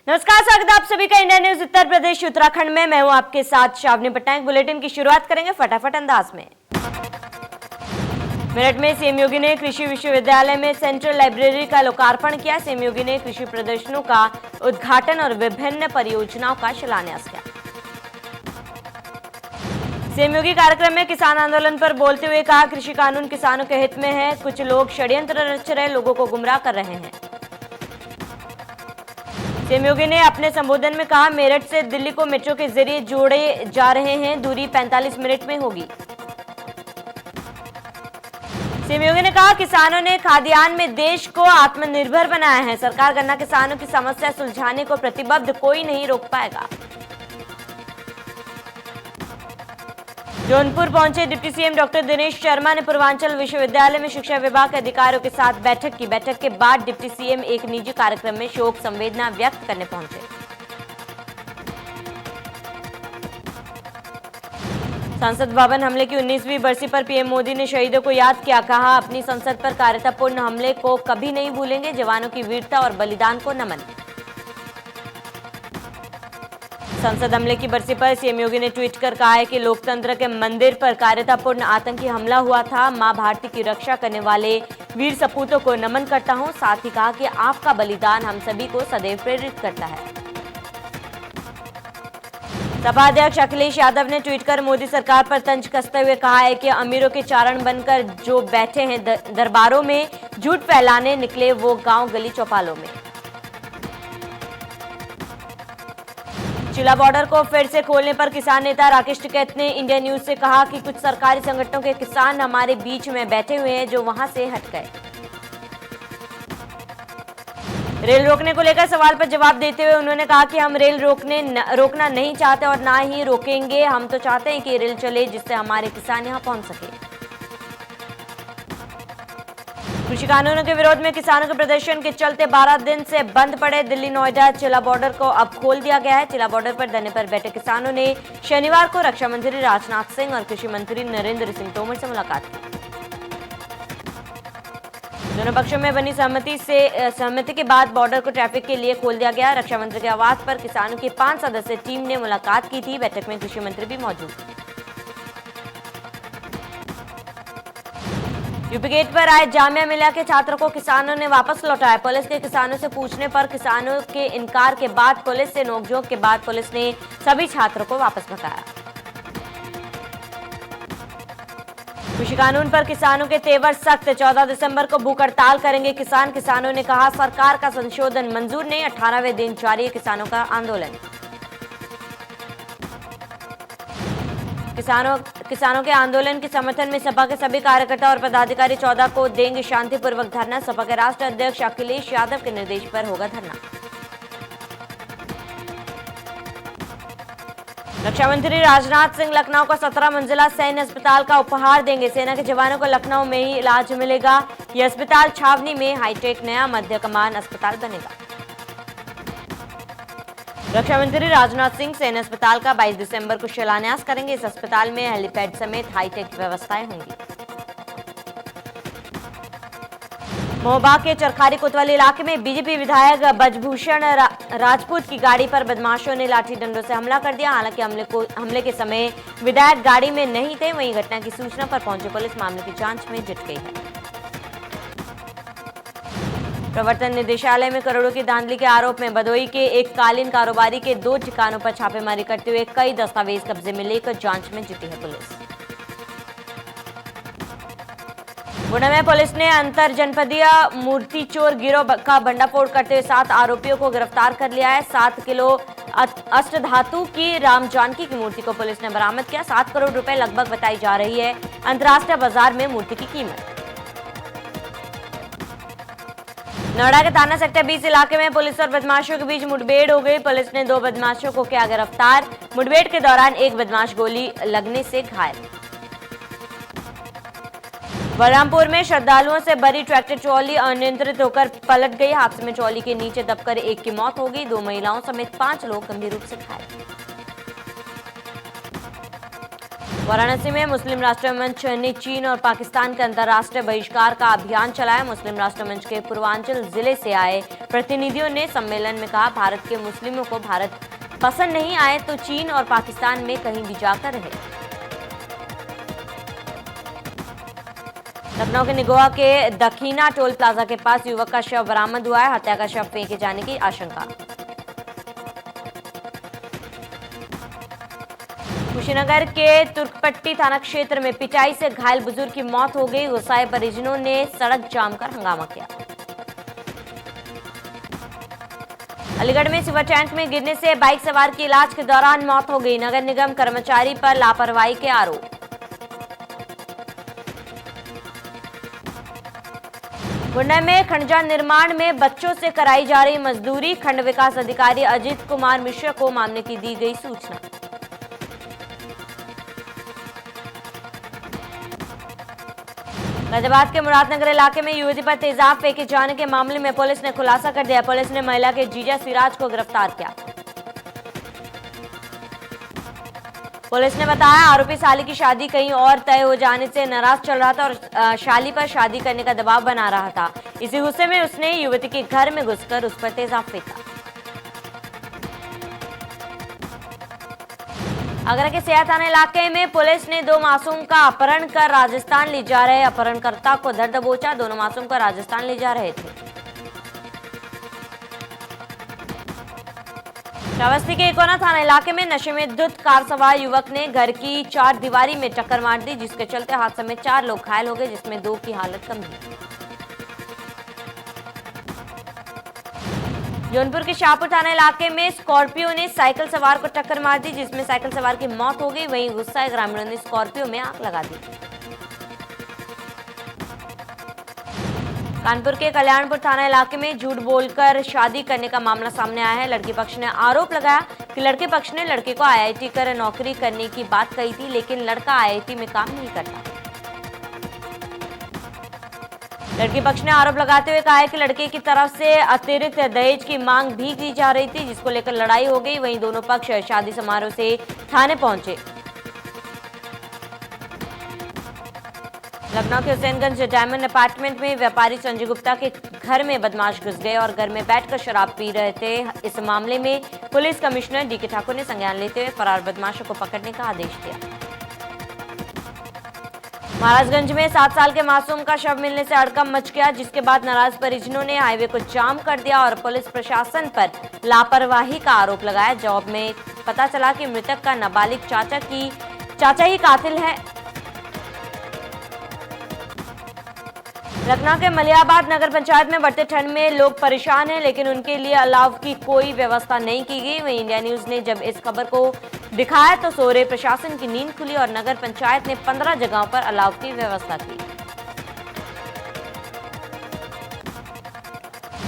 नमस्कार, स्वागत है आप सभी का इंडिया न्यूज उत्तर प्रदेश उत्तराखंड में। मैं हूं आपके साथ शावनी पटनायक। बुलेटिन की शुरुआत करेंगे फटाफट अंदाज में। मेरठ में सीएम योगी ने कृषि विश्वविद्यालय में सेंट्रल लाइब्रेरी का लोकार्पण किया। सीएम योगी ने कृषि प्रदर्शनों का उद्घाटन और विभिन्न परियोजनाओं का शिलान्यास किया। सीएम योगी कार्यक्रम में किसान आंदोलन पर बोलते हुए कहा, कृषि कानून किसानों के हित में है, कुछ लोग षड्यंत्र रच रहे लोगों को गुमराह कर रहे हैं। सीएम योगी ने अपने संबोधन में कहा, मेरठ से दिल्ली को मेट्रो के जरिए जोड़े जा रहे हैं, दूरी 45 मिनट में होगी। सीएम योगी ने कहा, किसानों ने खाद्यान्न में देश को आत्मनिर्भर बनाया है, सरकार गन्ना किसानों की समस्या सुलझाने को प्रतिबद्ध, कोई नहीं रोक पाएगा। जौनपुर पहुंचे deputy CM doctor Dinesh Sharma ने पूर्वांचल विश्वविद्यालय में शिक्षा विभाग के अधिकारियों के साथ बैठक की। बैठक के बाद डिप्टी सीएम एक निजी कार्यक्रम में शोक संवेदना व्यक्त करने पहुंचे। संसद भवन हमले की 19वीं बरसी पर पीएम मोदी ने शहीदों को याद किया। कहा, अपनी संसद पर कायरतापूर्ण हमले को कभी नहीं भूलेंगे, जवानों की वीरता और बलिदान को नमन। संसद हमले की बरसी पर सीएम योगी ने ट्वीट कर कहा है कि लोकतंत्र के मंदिर पर कायरतापूर्ण आतंकी हमला हुआ था। मां भारती की रक्षा करने वाले वीर सपूतों को नमन करता हूं। साथ ही कहा कि आपका बलिदान हम सभी को सदैव प्रेरित करता है। सपा अध्यक्ष अखिलेश यादव ने ट्वीट कर मोदी सरकार पर तंज कसते हुए कहा है कि अमीरों के चारण बनकर जो बैठे हैं दरबारों में, झूठ फैलाने निकले वो गांव गली चौपालों में। चिला बॉर्डर को फिर से खोलने पर किसान नेता राकेश टिकैत ने इंडिया न्यूज से कहा कि कुछ सरकारी संगठनों के किसान हमारे बीच में बैठे हुए हैं जो वहां से हट गए। रेल रोकने को लेकर सवाल पर जवाब देते हुए उन्होंने कहा कि हम रेल रोकना नहीं चाहते और ना ही रोकेंगे। हम तो चाहते हैं कि रेल चले जिससे हमारे किसान यहां पहुंच सके। कृषि कानूनों के विरोध में किसानों के प्रदर्शन के चलते 12 दिन से बंद पड़े दिल्ली नोएडा चिला बॉर्डर को अब खोल दिया गया है। चिला बॉर्डर पर धरने पर बैठे किसानों ने शनिवार को रक्षा मंत्री राजनाथ सिंह और कृषि मंत्री नरेंद्र सिंह तोमर से मुलाकात की। दोनों पक्षों में बनी सहमति के बाद बॉर्डर को ट्रैफिक के लिए खोल दिया गया। रक्षा मंत्री के आवास पर किसानों की 5 सदस्यीय टीम ने मुलाकात की थी। बैठक में कृषि मंत्री भी मौजूद थे। यूपी गेट पर आए जामिया मिलिया के छात्रों को किसानों ने वापस लौटाया। पुलिस के किसानों से पूछने पर किसानों के इनकार के बाद पुलिस से नोकझोंक के बाद पुलिस ने सभी छात्रों को वापस भगाया। कृषि कानून पर किसानों के तेवर सख्त, 14 दिसंबर को भूख हड़ताल करेंगे किसान। किसानों ने कहा, सरकार का संशोधन मंजूर नहीं, 18वें दिन जारी है किसानों का आंदोलन। किसानों के आंदोलन के समर्थन में सपा के सभी कार्यकर्ता और पदाधिकारी 14 को देंगे शांतिपूर्वक धरना। सपा के राष्ट्रीय अध्यक्ष अखिलेश यादव के निर्देश पर होगा धरना। रक्षा मंत्री राजनाथ सिंह लखनऊ का 17 मंजिला सैन्य अस्पताल का उपहार देंगे। सेना के जवानों को लखनऊ में ही इलाज मिलेगा। यह अस्पताल छावनी में हाईटेक नया मध्य कमान अस्पताल बनेगा। रक्षा मंत्री राजनाथ सिंह सैन्य अस्पताल का 22 दिसंबर को शिलान्यास करेंगे। इस अस्पताल में हेलीपैड समेत हाईटेक व्यवस्थाएं होंगी। महोबा के चरखारी कोतवाली इलाके में बीजेपी विधायक बजभूषण राजपूत की गाड़ी पर बदमाशों ने लाठी डंडों से हमला कर दिया। हालांकि हमले के समय विधायक गाड़ी में नहीं थे। वहीं घटना की सूचना पर पहुंची पुलिस मामले की जांच में जुट गई है। प्रवर्तन निदेशालय में करोड़ों की धांधली के आरोप में भदोई के एक कालीन कारोबारी के 2 ठिकानों पर छापेमारी करते हुए कई दस्तावेज कब्जे में लेकर जांच में जुटी है पुलिस। गुना में पुलिस ने अंतर जनपदीय मूर्ति चोर गिरोह का भंडाफोड़ करते हुए 7 आरोपियों को गिरफ्तार कर लिया है। 7 किलो अष्टधातु की राम जानकी की मूर्ति को पुलिस ने बरामद किया। 7 करोड़ रुपए लगभग बताई जा रही है अंतर्राष्ट्रीय बाजार में मूर्ति की कीमत। नोएडा के थाना सेक्टर 20 इलाके में पुलिस और बदमाशों के बीच मुठभेड़ हो गई। पुलिस ने 2 बदमाशों को किया गिरफ्तार। मुठभेड़ के दौरान एक बदमाश गोली लगने से घायल। बलरामपुर में श्रद्धालुओं से भरी ट्रैक्टर ट्रॉली अनियंत्रित होकर पलट गई। हादसे में ट्रॉली के नीचे दबकर एक की मौत हो गई। 2 महिलाओं समेत 5 लोग गंभीर रूप से घायल। वाराणसी में मुस्लिम राष्ट्र मंच ने चीन और पाकिस्तान के अंतर्राष्ट्रीय बहिष्कार का अभियान चलाया। मुस्लिम राष्ट्र मंच के पूर्वांचल जिले से आए प्रतिनिधियों ने सम्मेलन में कहा, भारत के मुस्लिमों को भारत पसंद नहीं आए तो चीन और पाकिस्तान में कहीं भी जाकर रहे। लखनऊ के निगोआ के दखीना टोल प्लाजा के पास युवक का शव बरामद हुआ है। हत्या का शव फेंके जाने की आशंका। कुशीनगर के तुर्कपट्टी थाना क्षेत्र में पिटाई से घायल बुजुर्ग की मौत हो गई। गुस्साए परिजनों ने सड़क जाम कर हंगामा किया। अलीगढ़ में सिवर टैंक में गिरने से बाइक सवार की इलाज के दौरान मौत हो गई। नगर निगम कर्मचारी पर लापरवाही के आरोप। गोंडा में खंडजा निर्माण में बच्चों से कराई जा रही मजदूरी। खंड विकास अधिकारी अजीत कुमार मिश्र को मामले की दी गई सूचना। गाजियाबाद के मुरादनगर इलाके में युवती पर तेजाब फेंके जाने के मामले में पुलिस ने खुलासा कर दिया। पुलिस ने महिला के जीजा सिराज को गिरफ्तार किया। पुलिस ने बताया, आरोपी साली की शादी कहीं और तय हो जाने से नाराज चल रहा था और शाली पर शादी करने का दबाव बना रहा था। इसी गुस्से में उसने युवती के घर में घुसकर उस पर तेजाब फेंका। आगरा के सिया थाना इलाके में पुलिस ने 2 मासूम का अपहरण कर राजस्थान ले जा रहे अपहरणकर्ता को धर दबोचा। दोनों मासूम को राजस्थान ले जा रहे थे। श्रावस्ती के इकोना थाना इलाके में नशे में धुत कार सवार युवक ने घर की 4 दीवारी में टक्कर मार दी, जिसके चलते हादसे में 4 लोग घायल हो गए, जिसमें 2 की हालत गंभीर। जौनपुर के शाहपुर थाना इलाके में स्कॉर्पियो ने साइकिल सवार को टक्कर मार दी, जिसमें साइकिल सवार की मौत हो गई। वहीं गुस्साए ग्रामीणों ने स्कॉर्पियो में आग लगा दी। कानपुर के कल्याणपुर थाना इलाके में झूठ बोलकर शादी करने का मामला सामने आया है। लड़की पक्ष ने आरोप लगाया कि लड़के पक्ष ने लड़के को आईआईटी कर नौकरी करने की बात कही थी, लेकिन लड़का आईआईटी में काम नहीं करता। लड़की पक्ष ने आरोप लगाते हुए कहा है कि लड़के की तरफ से अतिरिक्त दहेज की मांग भी की जा रही थी, जिसको लेकर लड़ाई हो गई। वहीं दोनों पक्ष शादी समारोह से थाने पहुंचे। लखनऊ के हुसैनगंज डायमंड अपार्टमेंट में व्यापारी संजय गुप्ता के घर में बदमाश घुस गए और घर में बैठकर शराब पी रहे थे। इस मामले में पुलिस कमिश्नर डीके ठाकुर ने संज्ञान लेते हुए फरार बदमाशों को पकड़ने का आदेश दिया। महाराजगंज में 7 साल के मासूम का शव मिलने से हड़कंप मच गया, जिसके बाद नाराज परिजनों ने हाईवे को जाम कर दिया और पुलिस प्रशासन पर लापरवाही का आरोप लगाया। जवाब में पता चला कि मृतक का नाबालिग चाचा ही कातिल है। लखनऊ के मलियाबाद नगर पंचायत में बढ़ते ठंड में लोग परेशान हैं, लेकिन उनके लिए अलाव की कोई व्यवस्था नहीं की गई। वहीं इंडिया न्यूज ने जब इस खबर को दिखाया तो सो रहे प्रशासन की नींद खुली और नगर पंचायत ने 15 जगहों पर अलाव की व्यवस्था की।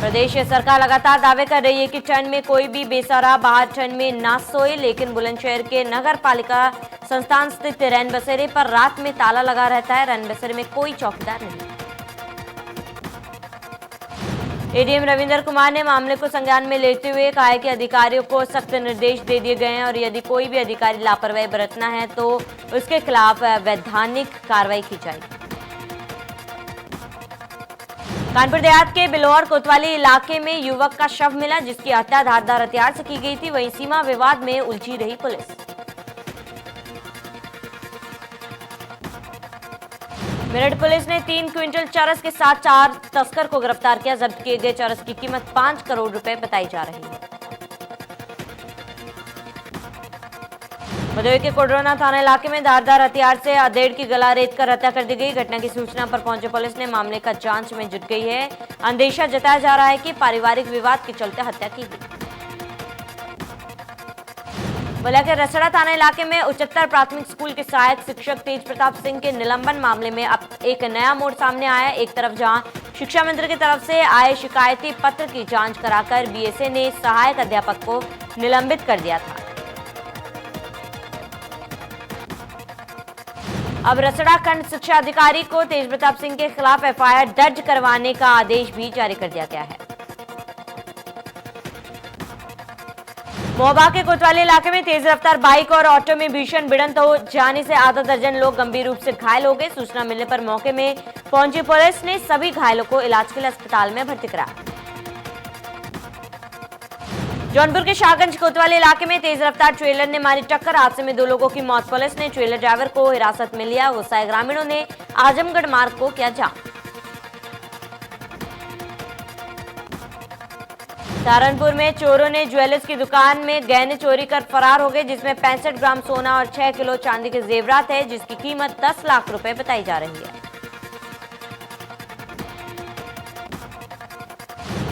प्रदेश सरकार लगातार दावे कर रही है कि ठंड में कोई भी बेसहारा बाहर ठंड में ना सोए, लेकिन बुलंदशहर के नगर पालिका संस्थान स्थित रैन बसेरे पर रात में ताला लगा रहता है। रैन बसेरे में कोई चौकीदार नहीं। एडीएम रविंदर कुमार ने मामले को संज्ञान में लेते हुए कहा है कि अधिकारियों को सख्त निर्देश दे दिए गए हैं और यदि कोई भी अधिकारी लापरवाही बरतना है तो उसके खिलाफ वैधानिक कार्रवाई की जाएगी। कानपुर देहात के बिलोर कोतवाली इलाके में युवक का शव मिला, जिसकी हत्या धारदार हथियार से की गई थी। वहीं सीमा विवाद में उलझी रही पुलिस। मेरठ पुलिस ने 3 क्विंटल चरस के साथ 4 तस्कर को गिरफ्तार किया। जब्त किए गए चरस की कीमत 5 करोड़ रुपए बताई जा रही है। भदोही के कोडरोना थाना इलाके में धारदार हथियार से अधेड़ की गला रेत कर हत्या कर दी गई। घटना की सूचना पर पहुंचे पुलिस ने मामले का जांच में जुट गई है। अंदेशा जताया जा रहा है कि पारिवारिक विवाद के चलते हत्या की गई। बलिया के रसड़ा थाना इलाके में उच्चतर प्राथमिक स्कूल के सहायक शिक्षक तेज प्रताप सिंह के निलंबन मामले में अब एक नया मोड़ सामने आया। एक तरफ जहां शिक्षा मंत्री की तरफ से आए शिकायती पत्र की जांच कराकर बीएसए ने सहायक अध्यापक को निलंबित कर दिया था, अब रसड़ा खंड शिक्षा अधिकारी को तेज प्रताप सिंह के खिलाफ एफआईआर दर्ज करवाने का आदेश भी जारी कर दिया गया है। मोहबा के कोतवाली इलाके में तेज रफ्तार बाइक और ऑटो में भीषण भिड़ंत हो जाने से आधा दर्जन लोग गंभीर रूप से घायल हो गए। सूचना मिलने पर मौके में पहुंची पुलिस ने सभी घायलों को इलाज के लिए अस्पताल में भर्ती कराया। जौनपुर के शाहगंज कोतवाली इलाके में तेज रफ्तार ट्रेलर ने मारी टक्कर। हादसे में 2 लोगों की मौत। पुलिस ने ट्रेलर ड्राइवर को हिरासत में लिया। गुस्साए ग्रामीणों ने आजमगढ़ मार्ग को किया जाम। सहारनपुर में चोरों ने ज्वेलर्स की दुकान में गहने चोरी कर फरार हो गए, जिसमें 65 ग्राम सोना और 6 किलो चांदी के जेवरात है, जिसकी कीमत 10 लाख रुपए बताई जा रही है।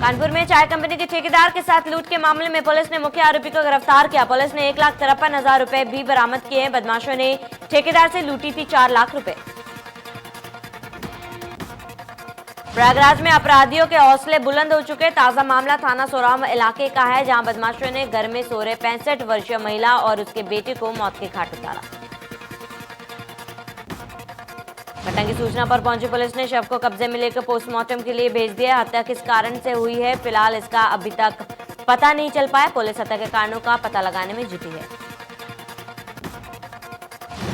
कानपुर में चाय कंपनी के ठेकेदार के साथ लूट के मामले में पुलिस ने मुख्य आरोपी को गिरफ्तार किया। पुलिस ने 1,53,000 रुपए भी बरामद किए हैं। बदमाशों ने ठेकेदार से लूटी थी 4 लाख रुपए। प्रयागराज में अपराधियों के हौसले बुलंद हो चुके। ताजा मामला थाना सोराव इलाके का है, जहां बदमाशों ने घर में सो रहे 65 वर्षीय महिला और उसके बेटे को मौत के घाट उतारा। घटना की सूचना पर पहुंची पुलिस ने शव को कब्जे में लेकर पोस्टमार्टम के लिए भेज दिया। हत्या किस कारण से हुई है, फिलहाल इसका अभी तक पता नहीं चल पाया। पुलिस हत्या के कारणों का पता लगाने में जुटी है।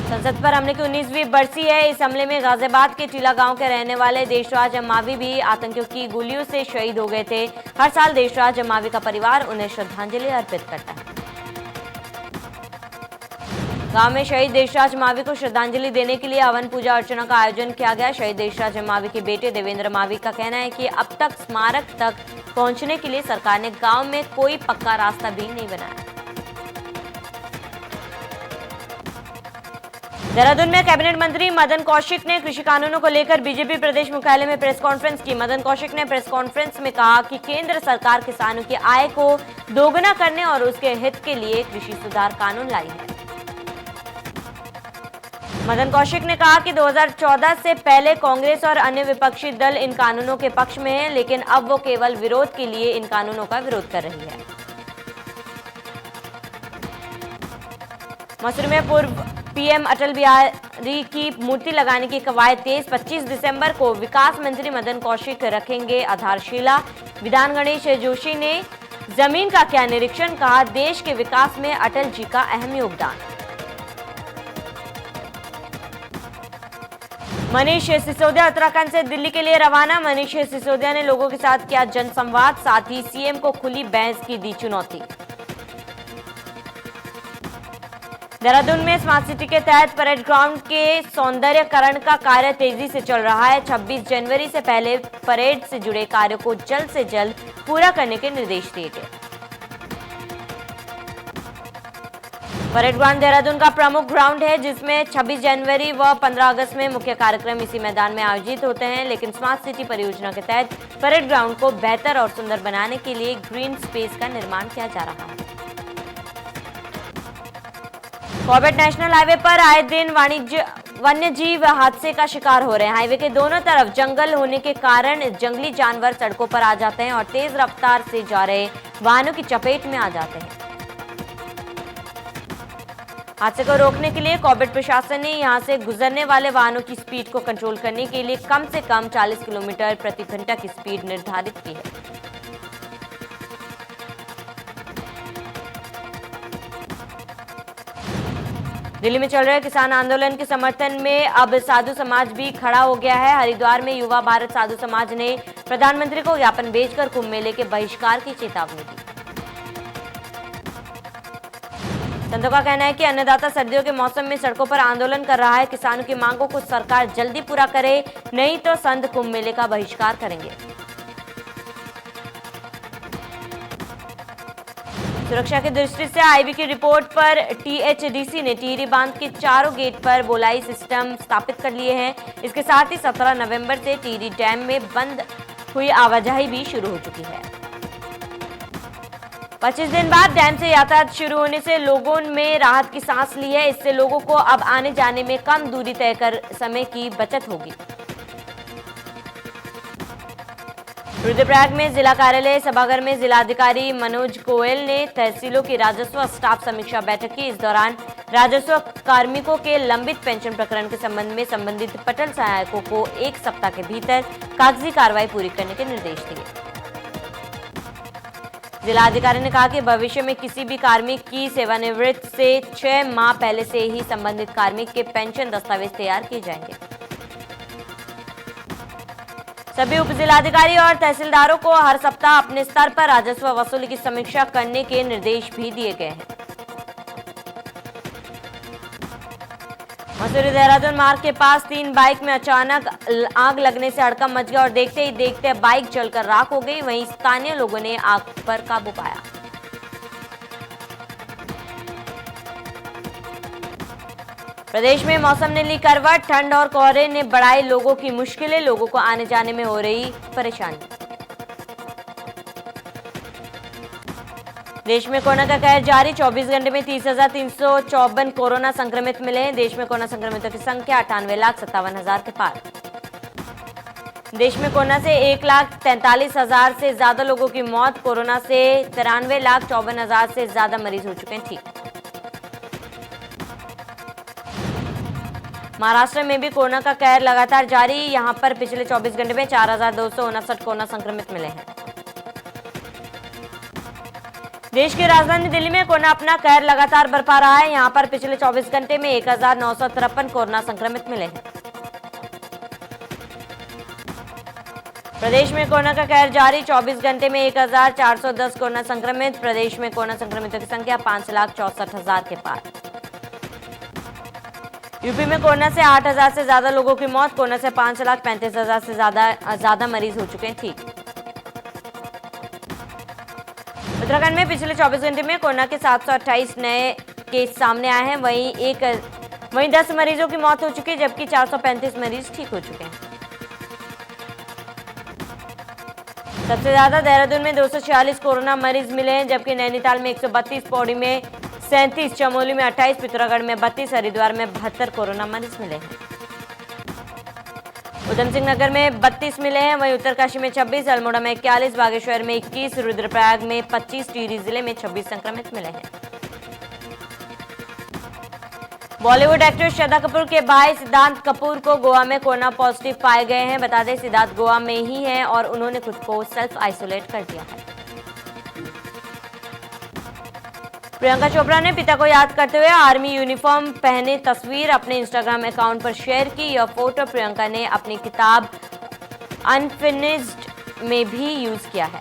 संसद पर हमले की 19वीं बरसी है। इस हमले में गाजियाबाद के टीला गांव के रहने वाले देशराज अम्मावी भी आतंकियों की गोलियों से शहीद हो गए थे। हर साल देशराज अम्मावी का परिवार उन्हें श्रद्धांजलि अर्पित करता है। गांव में शहीद देशराज अम्मावी को श्रद्धांजलि देने के लिए हवन पूजा अर्चना का आयोजन किया गया। शहीद देशराज अम्मावी के बेटे देवेंद्र अम्मावी का कहना है कि अब तक स्मारक तक पहुंचने के लिए सरकार ने गांव में कोई पक्का रास्ता भी नहीं बनाया। देहरादून में कैबिनेट मंत्री मदन कौशिक ने कृषि कानूनों को लेकर बीजेपी प्रदेश मुख्यालय में प्रेस कॉन्फ्रेंस की। मदन कौशिक ने प्रेस कॉन्फ्रेंस में कहा कि केंद्र सरकार किसानों की आय को दोगुना करने और उसके हित के लिए कृषि सुधार कानून लाई है। मदन कौशिक ने कहा कि 2014 से पहले कांग्रेस और अन्य विपक्षी दल इन कानूनों के पक्ष में हैं, लेकिन अब वो केवल विरोध के लिए इन कानूनों का विरोध कर रही है। मसूरी में पूर्व पीएम अटल बिहारी की मूर्ति लगाने की कवायद तेज। 25 दिसंबर को विकास मंत्री मदन कौशिक रखेंगे आधारशिला। विधान गणेश जोशी ने जमीन का किया निरीक्षण, कहा देश के विकास में अटल जी का अहम योगदान। मनीष सिसोदिया उत्तराखंड से दिल्ली के लिए रवाना। मनीष सिसोदिया ने लोगों के साथ किया जनसंवाद, साथ ही सीएम को खुली बहस की दी चुनौती। देहरादून में स्मार्ट सिटी के तहत परेड ग्राउंड के सौंदर्यकरण का कार्य तेजी से चल रहा है। 26 जनवरी से पहले परेड से जुड़े कार्यों को जल्द से जल्द पूरा करने के निर्देश दिए गए। परेड ग्राउंड देहरादून का प्रमुख ग्राउंड है, जिसमें 26 जनवरी व 15 अगस्त में मुख्य कार्यक्रम इसी मैदान में आयोजित होते हैं। लेकिन स्मार्ट सिटी परियोजना के तहत परेड ग्राउंड को बेहतर और सुंदर बनाने के लिए ग्रीन स्पेस का निर्माण किया जा रहा है। कॉर्बेट नेशनल हाईवे पर आए दिन वन्यजीव हादसे का शिकार हो रहे हैं। हाईवे के दोनों तरफ जंगल होने के कारण जंगली जानवर सड़कों पर आ जाते हैं और तेज रफ्तार से जा रहे वाहनों की चपेट में आ जाते हैं। हादसे को रोकने के लिए कॉर्बेट प्रशासन ने यहां से गुजरने वाले वाहनों की स्पीड को कंट्रोल करने के लिए कम से कम 40 किलोमीटर प्रति घंटा की स्पीड निर्धारित की है। दिल्ली में चल रहे किसान आंदोलन के समर्थन में अब साधु समाज भी खड़ा हो गया है। हरिद्वार में युवा भारत साधु समाज ने प्रधानमंत्री को ज्ञापन भेजकर कुंभ मेले के बहिष्कार की चेतावनी दी। संतों का कहना है कि अन्नदाता सर्दियों के मौसम में सड़कों पर आंदोलन कर रहा है। किसानों की मांगों को सरकार जल्दी पूरा करे, नहीं तो संत कुंभ मेले का बहिष्कार करेंगे। सुरक्षा की दृष्टि से आईबी की रिपोर्ट पर टीएचडीसी ने टिहरी बांध के चारों गेट पर बोलाई सिस्टम स्थापित कर लिए हैं। इसके साथ ही 17 नवंबर से टिहरी डैम में बंद हुई आवाजाही भी शुरू हो चुकी है। 25 दिन बाद डैम से यातायात शुरू होने से लोगों में राहत की सांस ली है। इससे लोगों को अब आने जाने में कम दूरी तय कर समय की बचत होगी। रुद्रप्रयाग में जिला कार्यालय सभागार में जिलाधिकारी मनोज गोयल ने तहसीलों की राजस्व स्टाफ समीक्षा बैठक की। इस दौरान राजस्व कार्मिकों के लंबित पेंशन प्रकरण के संबंध में संबंधित पटल सहायकों को 1 सप्ताह के भीतर कागजी कार्रवाई पूरी करने के निर्देश दिए। जिलाधिकारी ने कहा कि भविष्य में किसी भी कार्मिक की सेवानिवृत्ति से 6 माह पहले से ही संबंधित कार्मिक के पेंशन दस्तावेज तैयार किए जाएंगे। सभी उप जिलाधिकारी और तहसीलदारों को हर सप्ताह अपने स्तर पर राजस्व वसूली की समीक्षा करने के निर्देश भी दिए गए हैं। मसूरी देहरादून मार्ग के पास 3 बाइक में अचानक आग लगने से हड़कंप मच गया और देखते ही देखते बाइक जलकर राख हो गई। वहीं स्थानीय लोगों ने आग पर काबू पाया। प्रदेश में मौसम ने ली करवट, ठंड और कोहरे ने बढ़ाई लोगों की मुश्किलें, लोगों को आने जाने में हो रही परेशानी। देश में कोरोना का कहर जारी, 24 घंटे में 30,354 कोरोना संक्रमित मिले हैं। देश में कोरोना संक्रमितों की संख्या 98,57,000 के पार। देश में कोरोना से 1,43,000 से ज्यादा लोगों की मौत, कोरोना से 93,54,000 से ज्यादा मरीज हो चुके हैं ठीक। महाराष्ट्र में भी कोरोना का कहर लगातार जारी, यहां पर पिछले 24 घंटे में 4,259 कोरोना संक्रमित मिले हैं। देश की राजधानी दिल्ली में कोरोना अपना कहर लगातार बरपा रहा है। यहां पर पिछले 24 घंटे में 1,953 कोरोना संक्रमित मिले हैं। प्रदेश में कोरोना का कहर जारी, 24 घंटे में 1,410 कोरोना संक्रमित। प्रदेश में कोरोना संक्रमितों की संख्या 5,64,000 के पार। यूपी में कोरोना से 8,000 से ज्यादा लोगों की मौत, कोरोना से 5,35,000 से ज्यादा मरीज हो चुके हैं ठीक। उत्तराखंड में पिछले 24 घंटे में कोरोना के 728 नए केस सामने आए हैं। वहीं 10 मरीजों की मौत हो चुकी है, जबकि 435 मरीज ठीक हो चुके हैं। सबसे ज्यादा देहरादून में 246 कोरोना मरीज मिले हैं, जबकि नैनीताल में 132, पौड़ी में 37, चमोली में 28, पिथौरागढ़ में 32, हरिद्वार में 72 कोरोना मरीज मिले हैं। उधम सिंह नगर में 32 मिले हैं, वहीं उत्तरकाशी में 26, अल्मोड़ा में 41, बागेश्वर में 21, रुद्रप्रयाग में 25, टिहरी जिले में 26 संक्रमित मिले हैं। बॉलीवुड एक्ट्रेस श्रद्धा कपूर के भाई सिद्धांत कपूर को गोवा में कोरोना पॉजिटिव पाए गए हैं। बता दें सिद्धांत गोवा में ही हैं और उन्होंने खुद को सेल्फ आइसोलेट कर दिया है। प्रियंका चोपड़ा ने पिता को याद करते हुए आर्मी यूनिफॉर्म पहने तस्वीर अपने इंस्टाग्राम अकाउंट पर शेयर की। यह फोटो प्रियंका ने अपनी किताब अनफिनिश्ड में भी यूज किया है।